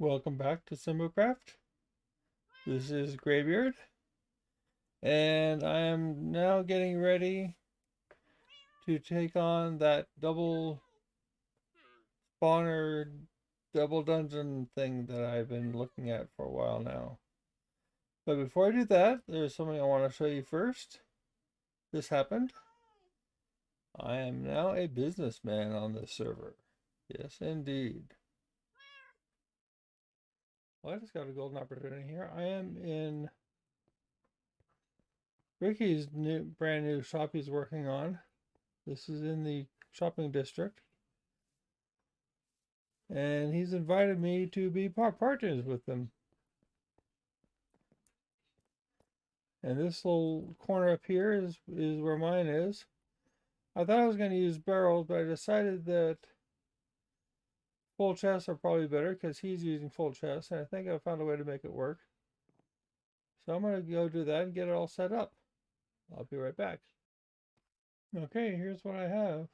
Welcome back to SimbaCraft. This is Graybeard, and I am now getting ready to take on that double spawner, double dungeon thing that I've been looking at for a while now. But before I do that, there's something I want to show you first. This happened. I am now a businessman on this server. Yes, indeed. Well, I just got a golden opportunity here. I am in Ricky's brand new shop he's working on. This is in the shopping district. And he's invited me to be partners with him. And this little corner up here is where mine is. I thought I was going to use barrels, but I decided that full chests are probably better because he's using full chests, and I think I found a way to make it work. So I'm going to go do that and get it all set up. I'll be right back. Okay, here's what I have.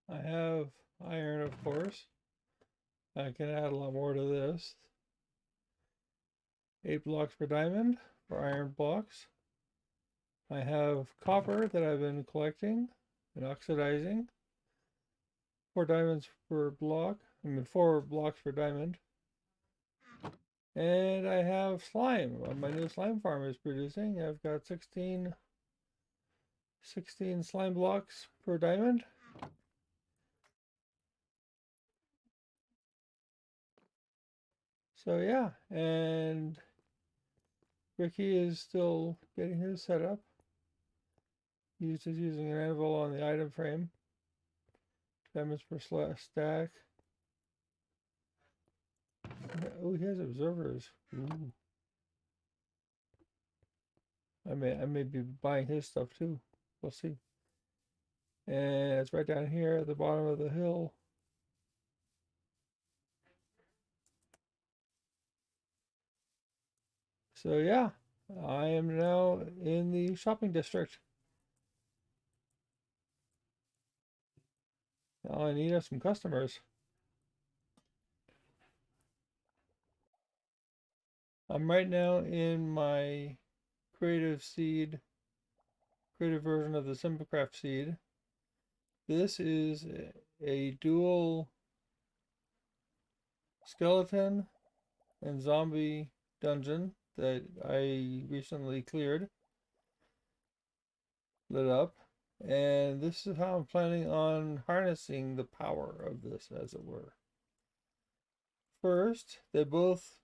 I have iron, of course. I can add a lot more to this. 8 blocks per diamond for iron blocks. I have copper that I've been collecting and oxidizing. 4 diamonds per block. 4 blocks per diamond. And I have slime. My new slime farm is producing. I've got 16 slime blocks per diamond. So yeah, and Ricky is still getting his set up. He's just using an anvil on the item frame. Diamonds per stack. Oh, he has observers. Ooh. I may be buying his stuff too. We'll see. And it's right down here at the bottom of the hill. So yeah, I am now in the shopping district. All I need are some customers. I'm right now in my creative version of the SimbaCraft seed. This is a dual skeleton and zombie dungeon that I recently cleared, lit up, and this is how I'm planning on harnessing the power of this, as it were. First, they both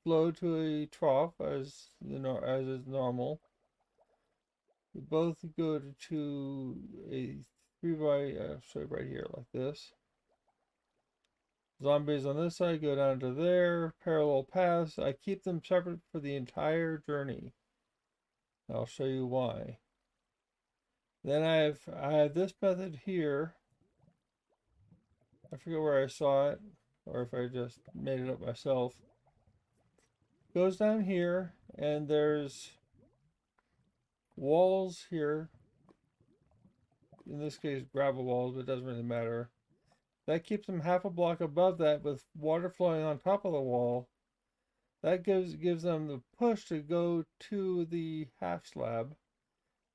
flow to a trough as is normal. They both go to a 3 by, I'll show you right here, like this. Zombies on this side go down to there, parallel paths. I keep them separate for the entire journey. I'll show you why. Then I have this method here. I forget where I saw it, or if I just made it up myself. Goes down here, and there's walls here. In this case, gravel walls, but it doesn't really matter. That keeps them half a block above that with water flowing on top of the wall. That gives them the push to go to the half slab.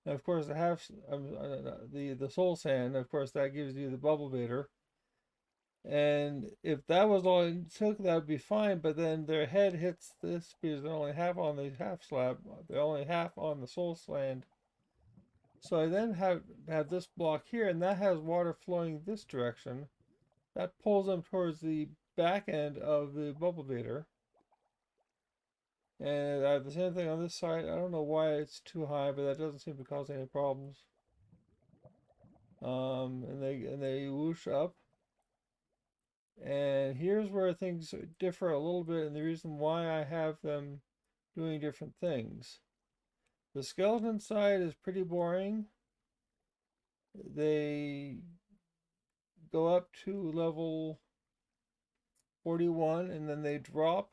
And of course, the soul sand, of course, that gives you the bubble baiter. And if that was all it took, that would be fine. But then their head hits this because they're only half on the half slab. They're only half on the soul sand. So I then have this block here, and that has water flowing this direction. That pulls them towards the back end of the bubble baiter. And I have the same thing on this side. I don't know why it's too high, but that doesn't seem to cause any problems. And they whoosh up. And here's where things differ a little bit, and the reason why I have them doing different things. The skeleton side is pretty boring. They go up to level 41, and then they drop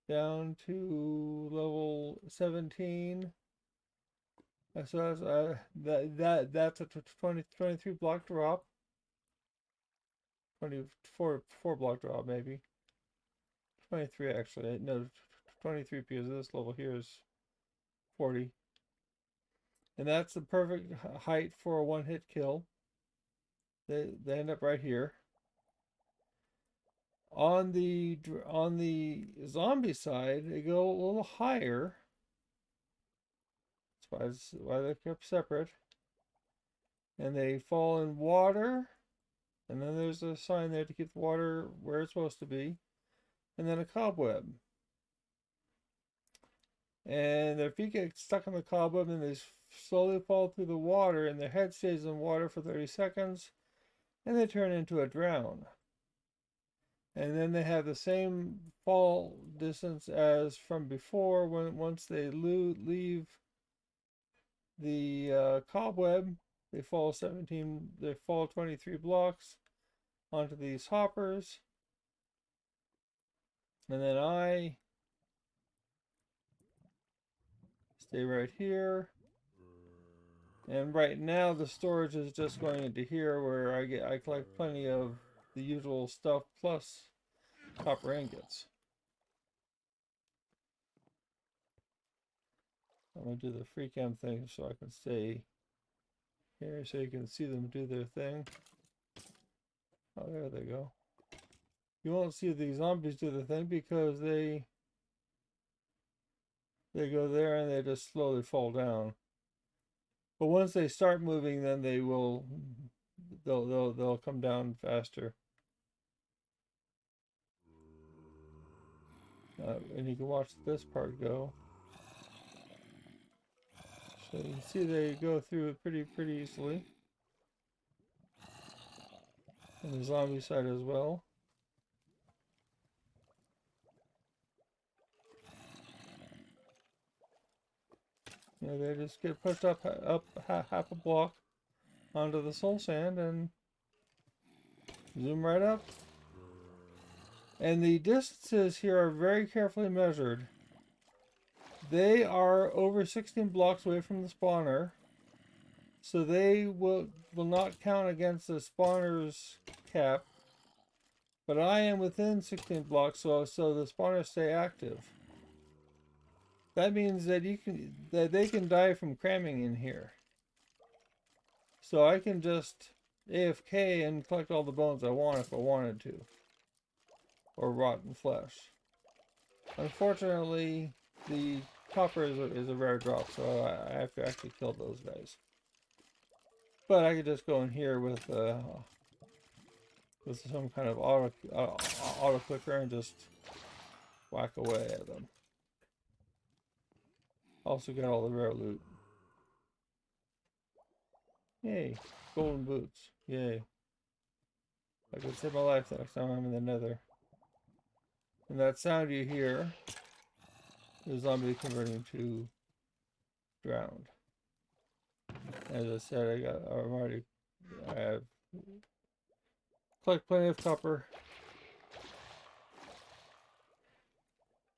down to level 17. So that's a 23 block drop. 24 block drop maybe. 23 actually. No, 23 because this level here is 40. And that's the perfect height for a one-hit kill. They end up right here. On the zombie side, they go a little higher. That's why they're kept separate. And they fall in water. And then there's a sign there to keep the water where it's supposed to be. And then a cobweb. And their feet get stuck in the cobweb and they slowly fall through the water and their head stays in water for 30 seconds and they turn into a drown. And then they have the same fall distance as from before once they leave the cobweb. They fall 23 blocks onto these hoppers. And then I stay right here. And right now the storage is just going into here where I collect plenty of the usual stuff plus copper ingots. I'm going to do the free cam thing so I can stay here so you can see them do their thing. Oh, there they go. You won't see the zombies do the thing because they go there and they just slowly fall down. But once they start moving, then they'll come down faster. And you can watch this part go. So you can see they go through it pretty easily. And the zombie side as well. You know, they just get pushed up half a block onto the soul sand and zoom right up. And the distances here are very carefully measured. They are over 16 blocks away from the spawner, so they will not count against the spawner's cap. But I am within 16 blocks, so the spawners stay active. That means that they can die from cramming in here. So I can just AFK and collect all the bones I want if I wanted to. Or rotten flesh. Unfortunately, the copper is a rare drop, so I have to actually kill those guys. But I could just go in here with some kind of auto clicker and just whack away at them. Also got all the rare loot. Yay, golden boots. Yay. I could save my life the next time I'm in the nether. And that sound you hear is zombie converting to drowned. As I said, I have collect plenty of copper.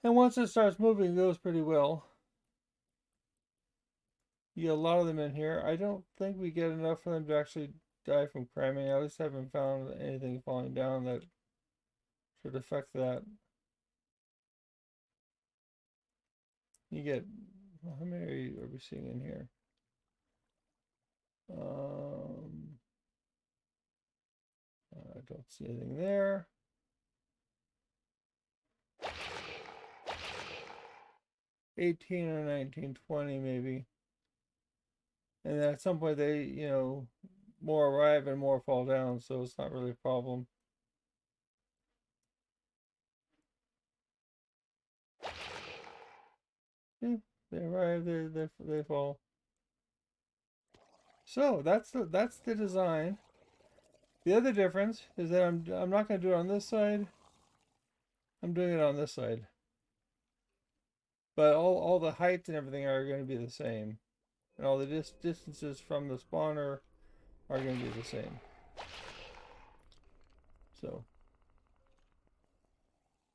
And once it starts moving, it goes pretty well. You get a lot of them in here. I don't think we get enough for them to actually die from cramming. I at least haven't found anything falling down that should affect that. You get, how many are we seeing in here? I don't see anything there. $18 or $19.20 maybe. And then at some point they, more arrive and more fall down, so it's not really a problem. Yeah, they arrive, they fall. So that's the design. The other difference is that I'm not going to do it on this side. I'm doing it on this side. But all the heights and everything are going to be the same. And all the distances from the spawner are going to be the same. So.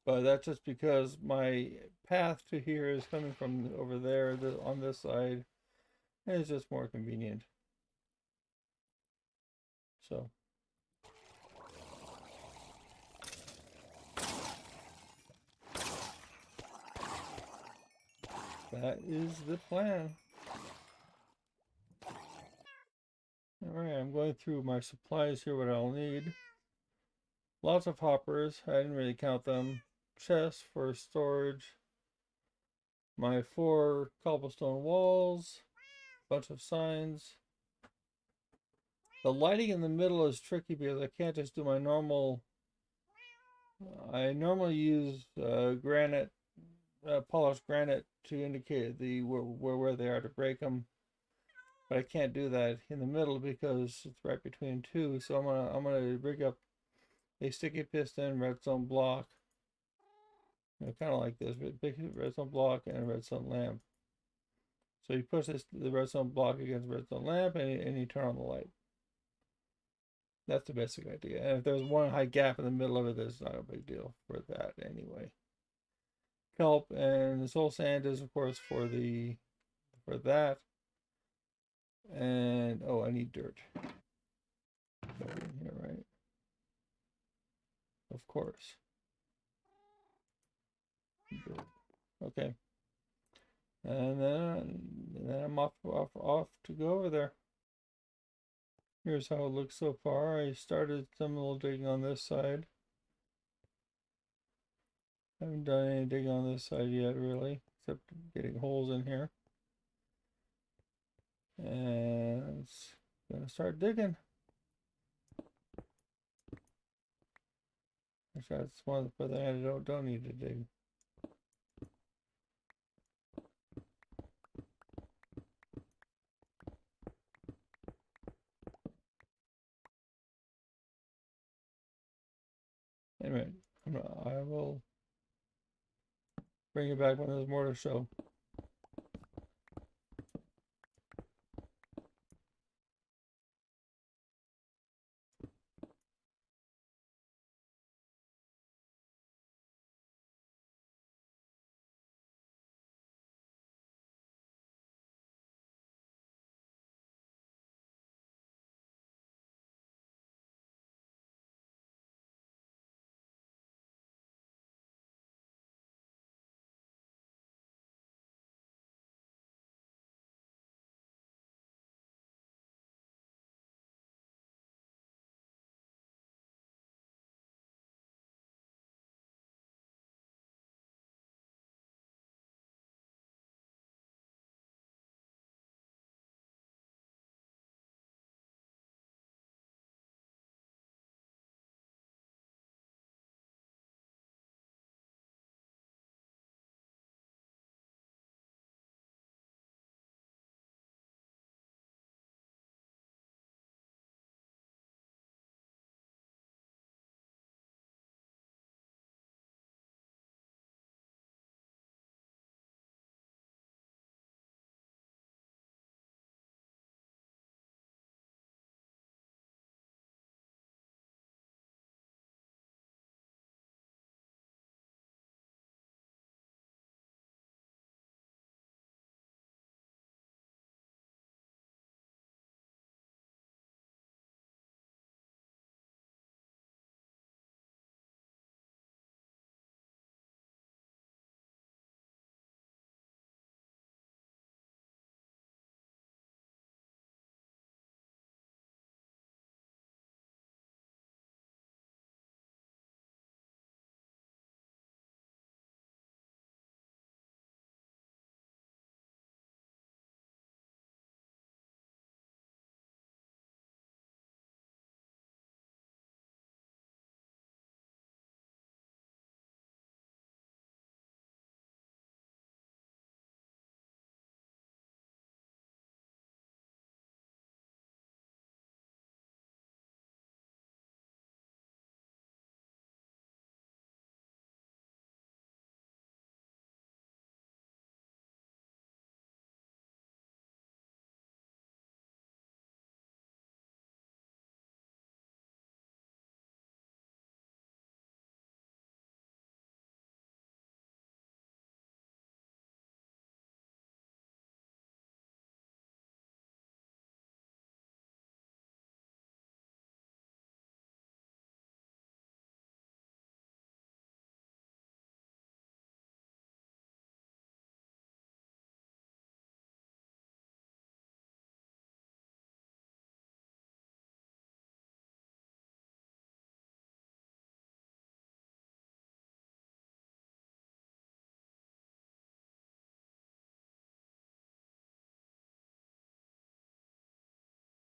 But that's just because my path to here is coming from over there on this side. And it's just more convenient. So. That is the plan. Alright, I'm going through my supplies here, what I'll need. Lots of hoppers, I didn't really count them. Chests for storage. My 4 cobblestone walls. Bunch of signs. The lighting in the middle is tricky because I can't just do my normal. I normally use granite, polished granite to indicate where they are to break them. But I can't do that in the middle because it's right between two. So I'm gonna rig up a sticky piston redstone block, kind of like this, big redstone block and a redstone lamp. So you push the redstone block against the redstone lamp, and you turn on the light. That's the basic idea. And if there's one high gap in the middle of it, there's not a big deal for that anyway. Kelp and soul sand is of course for that. And oh, I need dirt. In here, right? Of course. Okay. And then I'm off to go over there. Here's how it looks so far. I started some little digging on this side. Haven't done any digging on this side yet, really, except getting holes in here. And it's gonna start digging. Actually, that's one for the antidote. Don't need to dig. Anyway, I will bring it back when there's more to show.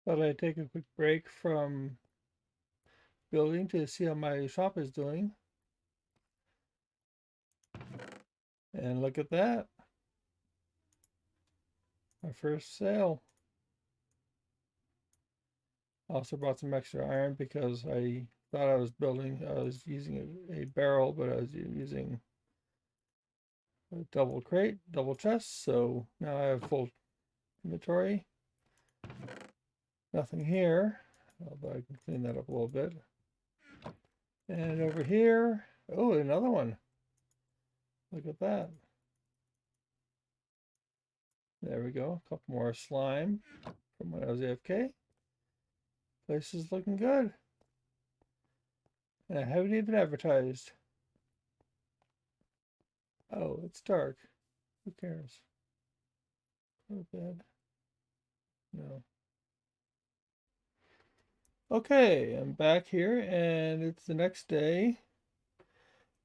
Thought I'd take a quick break from building to see how my shop is doing. And look at that, my first sale. Also brought some extra iron because I thought I was using a barrel, but I was using a double crate, double chest. So now I have full inventory. Nothing here, although I can clean that up a little bit. And over here, oh, another one. Look at that. There we go. A couple more slime from when I was AFK. Place is looking good. And I haven't even advertised. Oh, it's dark. Who cares? Go to bed. No. Okay, I'm back here and it's the next day.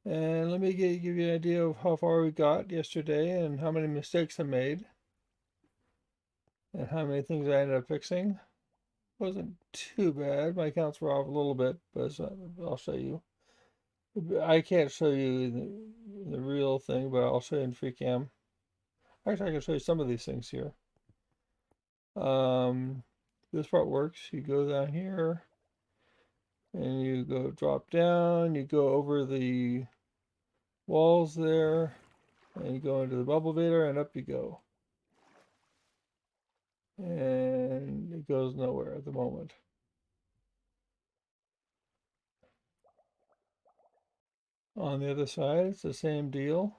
And let me give you an idea of how far we got yesterday and how many mistakes I made. And how many things I ended up fixing. Wasn't too bad. My counts were off a little bit, but I'll show you. I can't show you the real thing, but I'll show you in free cam. Actually, I can show you some of these things here. This part works. You go down here and you go drop down, you go over the walls there, and you go into the bubble vader and up you go. And it goes nowhere at the moment. On the other side, it's the same deal.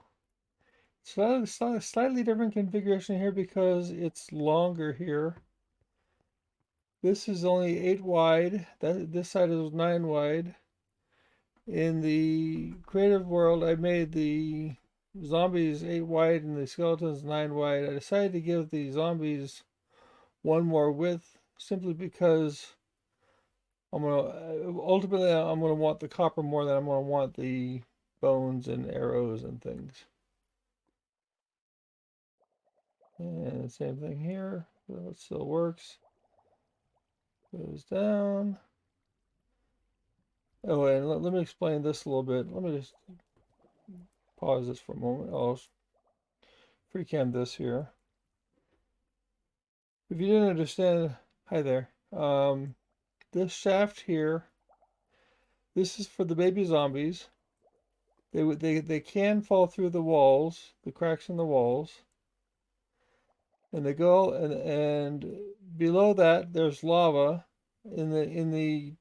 Slightly different configuration here because it's longer here. This is only 8 wide. This side is 9 wide. In the creative world, I made the zombies 8 wide and the skeletons 9 wide. I decided to give the zombies one more width simply because ultimately I'm gonna want the copper more than I'm gonna want the bones and arrows and things. And the same thing here. So it still works. Goes down. Oh, and let me explain this a little bit. Let me just pause this for a moment. I'll free cam this here. If you didn't understand, hi there. This shaft here, this is for the baby zombies. They can fall through the walls, the cracks in the walls, and they go and below that there's lava. In the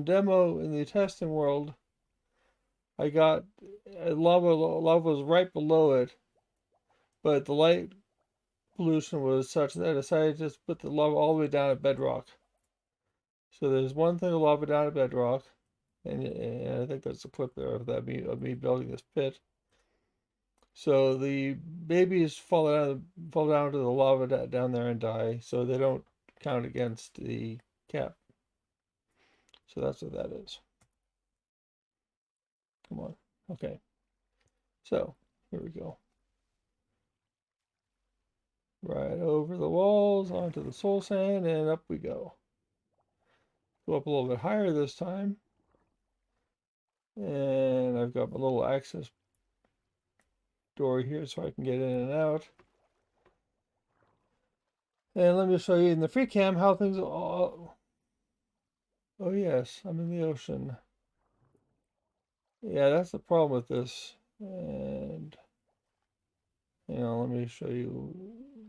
demo in the testing world, I got lava was right below it, but the light pollution was such that I decided to just put the lava all the way down at bedrock. So there's one thing of lava down at bedrock, and I think there's a clip there of that of me building this pit. So the babies fall down to the lava down there and die, so they don't count against the cap. So that's what that is. Come on. Okay. So here we go. Right over the walls, onto the soul sand, and up we go. Go up a little bit higher this time. And I've got my little access door here so I can get in and out. And let me show you in the free cam how things all... Oh yes, I'm in the ocean. Yeah, that's the problem with this. And let me show you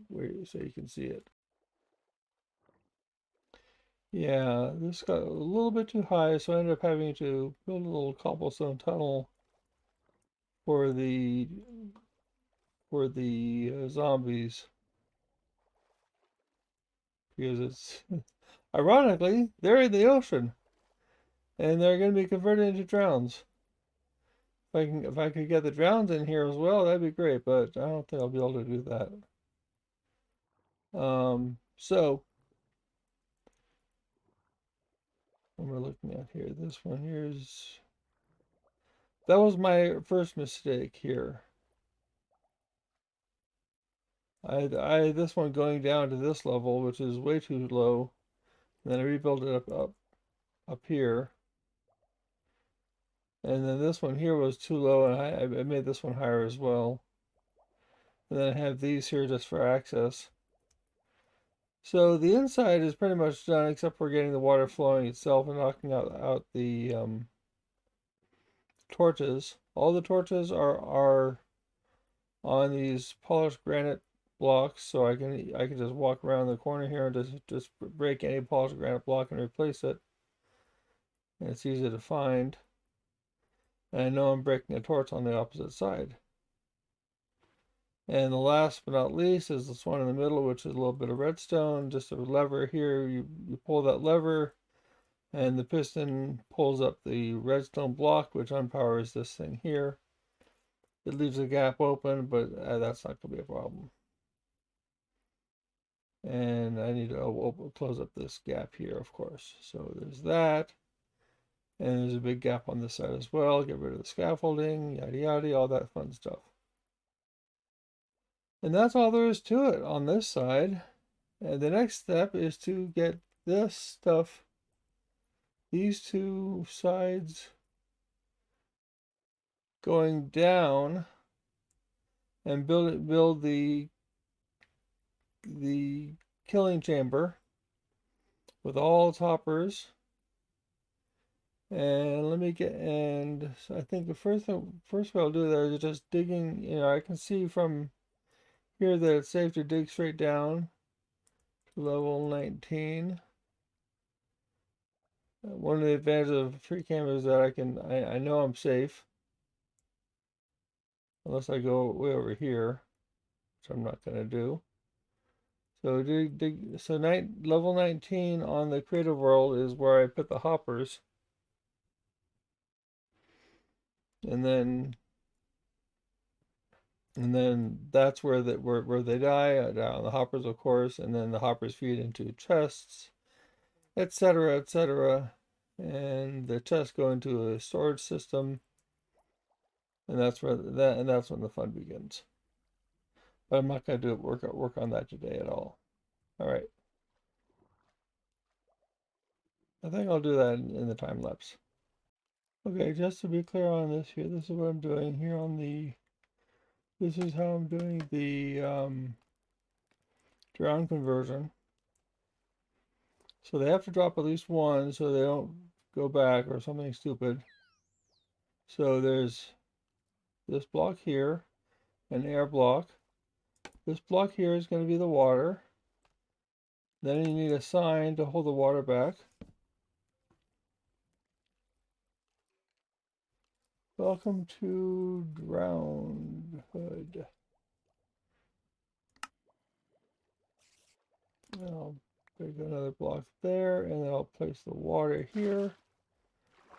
where so you can see it. Yeah, this got a little bit too high, so I ended up having to build a little cobblestone tunnel for the zombies because it's ironically they're in the ocean and they're going to be converted into drowns. If I could get the drowns in here as well, that'd be great, but I don't think I'll be able to do that. So what we're looking at here, this one here is that was my first mistake here. I this one going down to this level, which is way too low. And then I rebuilt it up here. And then this one here was too low, and I made this one higher as well. And then I have these here just for access. So the inside is pretty much done, except for getting the water flowing itself and knocking out the torches. All the torches are on these polished granite blocks, so I can just walk around the corner here and just break any polished granite block and replace it. And it's easy to find. And I know I'm breaking a torch on the opposite side. And the last but not least is this one in the middle, which is a little bit of redstone, just a lever here. You pull that lever, and the piston pulls up the redstone block, which unpowers this thing here. It leaves a gap open, but that's not going to be a problem. And I need to close up this gap here, of course. So there's that. And there's a big gap on this side as well. Get rid of the scaffolding, yada yada, all that fun stuff. And that's all there is to it on this side. And the next step is to get this stuff, these two sides, going down and build the killing chamber with all its hoppers. And let me get, and so I think the first what I'll do there is just digging. I can see from here that it's safe to dig straight down to level 19. One of the advantages of free camera is that I know I'm safe. Unless I go way over here, which I'm not going to do. So level 19 on the creative world is where I put the hoppers. And then that's where they die on the hoppers, of course, and then the hoppers feed into chests, etc., etc. And the chests go into a storage system, and that's when the fun begins. But I'm not going to work on that today at all. All right. I think I'll do that in the time lapse. Okay, just to be clear on this here, this is what I'm doing here on this is how I'm doing the drown conversion. So they have to drop at least one so they don't go back or something stupid. So there's this block here, an air block. This block here is going to be the water. Then you need a sign to hold the water back. Welcome to Drowned Hood. I'll break another block there, and then I'll place the water here.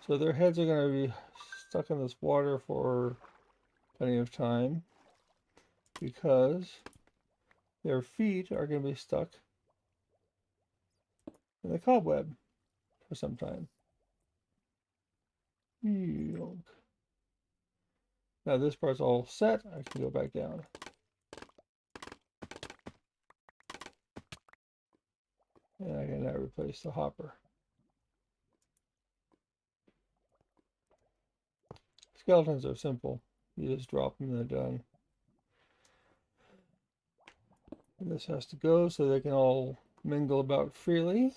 So their heads are going to be stuck in this water for plenty of time because their feet are going to be stuck in the cobweb for some time. Now this part's all set. I can go back down. And I can now replace the hopper. Skeletons are simple. You just drop them and they're done. And this has to go so they can all mingle about freely.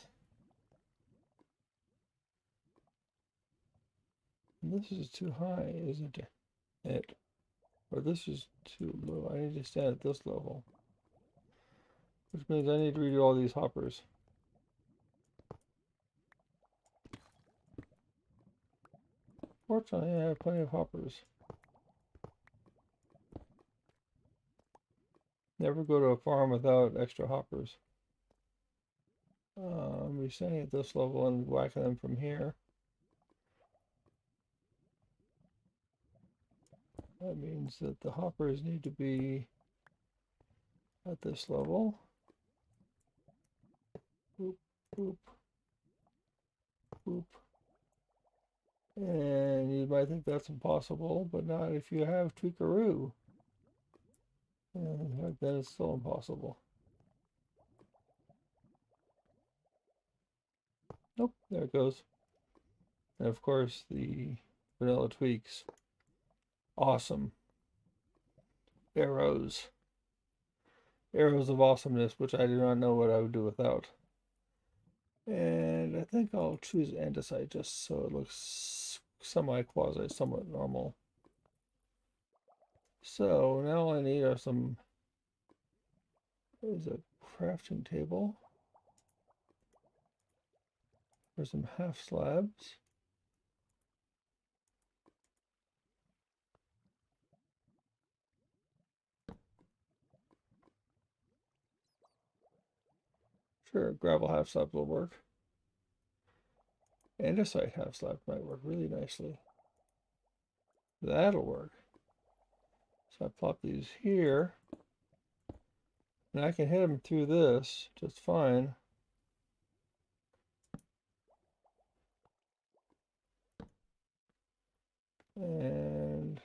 And this is too high, isn't it? Or this is too low. I need to stand at this level. Which means I need to redo all these hoppers. Fortunately, I have plenty of hoppers. Never go to a farm without extra hoppers. I'll be standing at this level and whacking them from here. That means that the hoppers need to be at this level. Boop, boop, boop. And you might think that's impossible, but not if you have Tweakaroo. And then it's still impossible. Nope, there it goes. And of course, the vanilla tweaks. Awesome. Arrows. Arrows of awesomeness, which I do not know what I would do without. And I think I'll choose andesite just so it looks semi-quasi, somewhat normal. So now all I need are some, is a crafting table for some half slabs. Sure, gravel half slab will work. Andesite half slab might work really nicely. That'll work. So I plop these here, and I can hit them through this just fine. And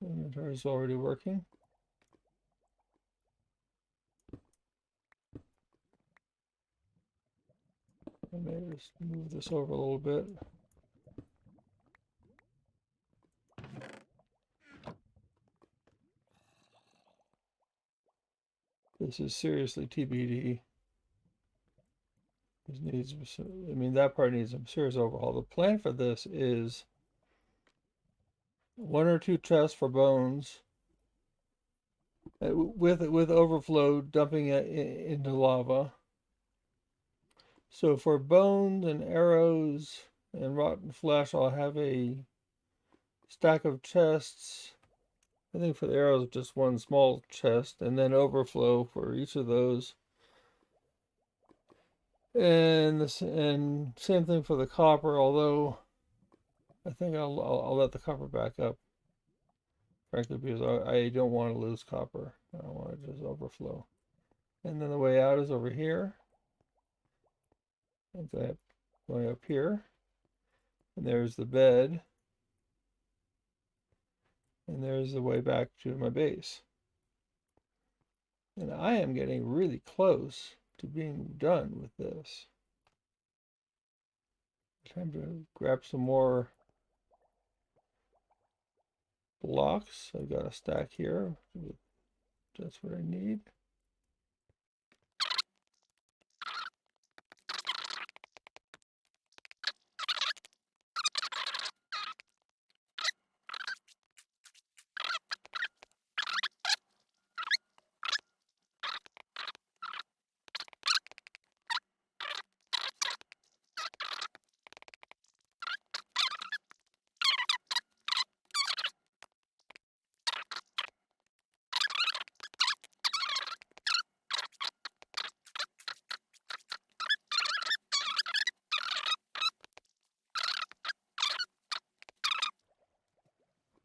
inventory is already working. I may just move this over a little bit. This is seriously TBD. This needs, I mean, that part needs a serious overhaul. The plan for this is 1 or 2 chests for bones, with overflow dumping it into lava. So for bones and arrows and rotten flesh, I'll have a stack of chests. I think for the arrows, just 1 small chest, and then overflow for each of those. And same thing for the copper, although I think I'll let the copper back up, frankly, because I don't want to lose copper. I want to just overflow. And then the way out is over here. And going up here. And there's the bed. And there's the way back to my base. And I am getting really close to being done with this. Time to grab some more blocks. I've got a stack here. That's what I need.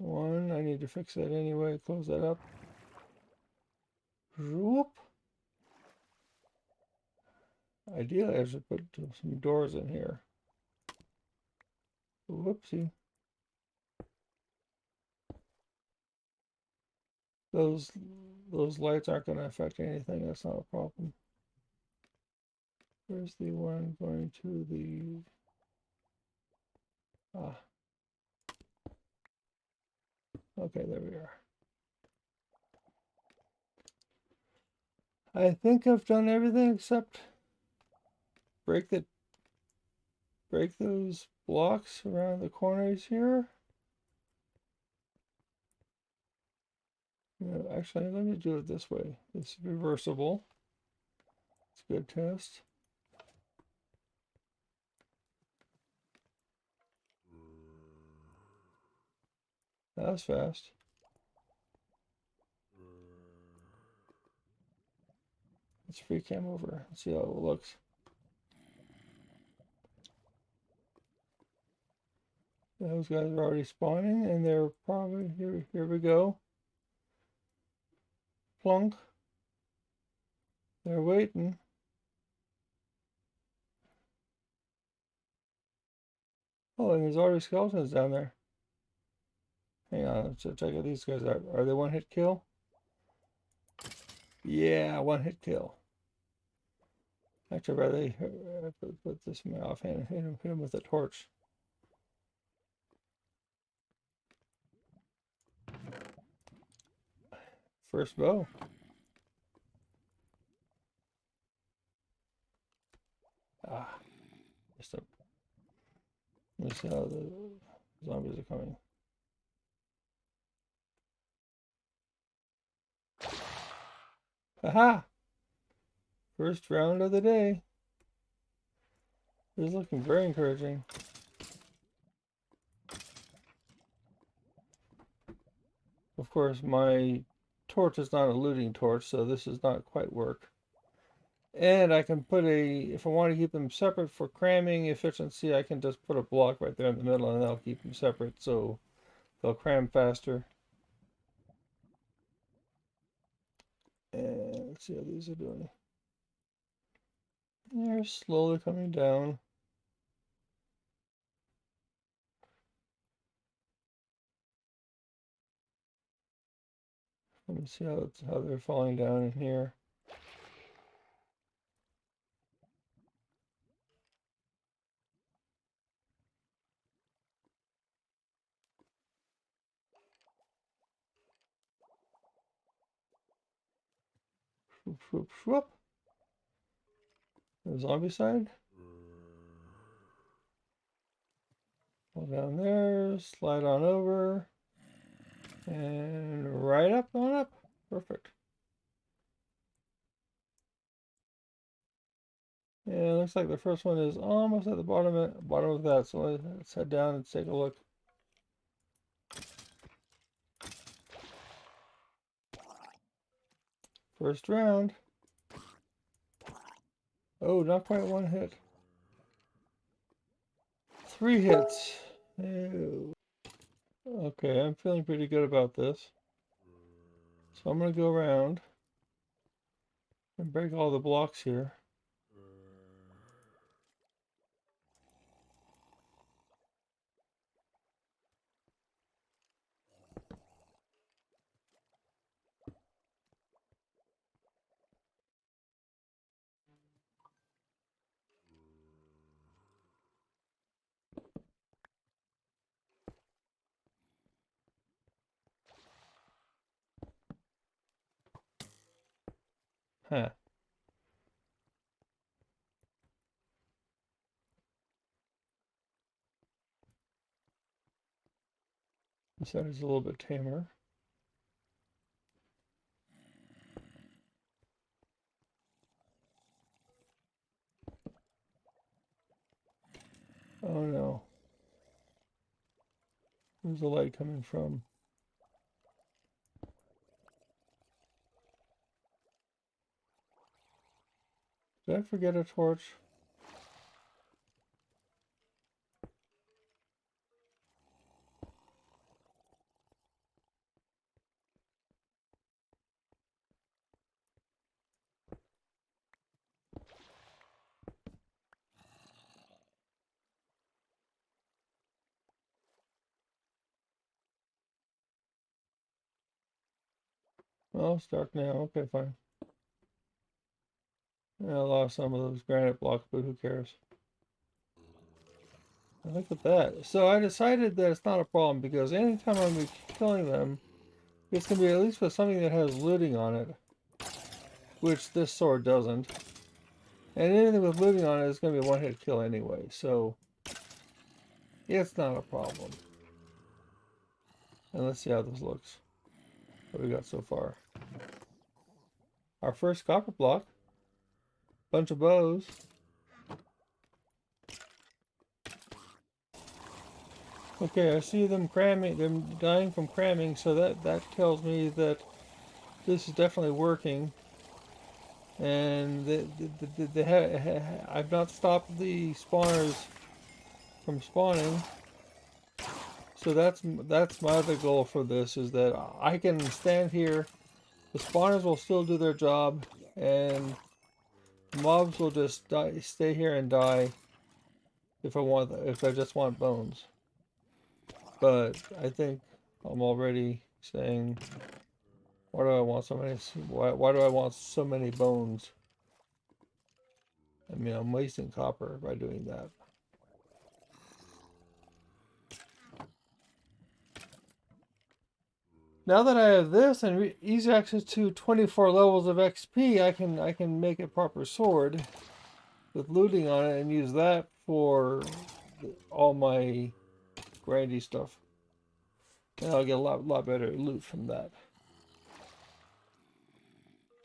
One, I need to fix that anyway. Close that up. Whoop. Ideally, I should put some doors in here. Whoopsie. Those lights aren't going to affect anything. That's not a problem. Where's the one going to the... Ah. Okay, there we are. I think I've done everything except break those blocks around the corners here. No, actually, let me do it this way. It's reversible. It's a good test. That was fast. Let's free cam over. Let's see how it looks. Those guys are already spawning, and they're probably here. Here we go. Plunk. They're waiting. Oh, and there's already skeletons down there. Hang on, let's check out these guys out. Are they one hit kill? Yeah, one hit kill. Actually, rather put this in my offhand and hit him with a torch. First bow. Ah, just a. Let's see how the zombies are coming. Haha! First round of the day. This is looking very encouraging. Of course, my torch is not a looting torch, so this does not quite work. And I can put if I want to keep them separate for cramming efficiency, I can just put a block right there in the middle and that'll keep them separate so they'll cram faster. And let's see how these are doing. They're slowly coming down. Let me see how they're falling down in here. Whoop, whoop, whoop. The zombie side. Fall down there, slide on over, and right up on up. Perfect. Yeah, it looks like the first one is almost at the bottom of that. So let's head down and take a look. First round. Oh, not quite one hit. 3 hits. Ew. Okay, I'm feeling pretty good about this. So I'm going to go around and break all the blocks here. Huh. This side is a little bit tamer. Oh no. Where's the light coming from? Did I forget a torch? Oh, it's dark now. Okay, fine. Yeah, I lost some of those granite blocks, but who cares? Look at that. So I decided that it's not a problem because anytime I'm be killing them, it's going to be at least with something that has looting on it, which this sword doesn't. And anything with looting on it is going to be a one-hit kill anyway, so it's not a problem. And let's see how this looks. What we got so far. Our first copper block. Bunch of bows. Okay, I see them cramming, them dying from cramming, so that tells me that this is definitely working. And I've not stopped the spawners from spawning. So that's my other goal for this, is that I can stand here, the spawners will still do their job, and mobs will just stay here and die if I just want bones. But I think I'm already saying Why do I want so many? Why do I want so many bones? I mean, I'm wasting copper by doing that. Now that I have this and easy access to 24 levels of XP, I can make a proper sword with looting on it and use that for all my grindy stuff. And I'll get a lot better loot from that.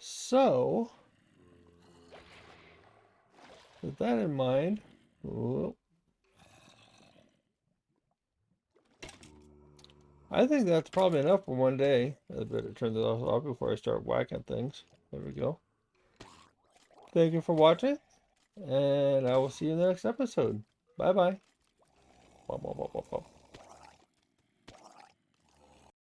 So, with that in mind, whoop, I think that's probably enough for one day. I better turn this off before I start whacking things. There we go. Thank you for watching, and I will see you in the next episode. Bye bye.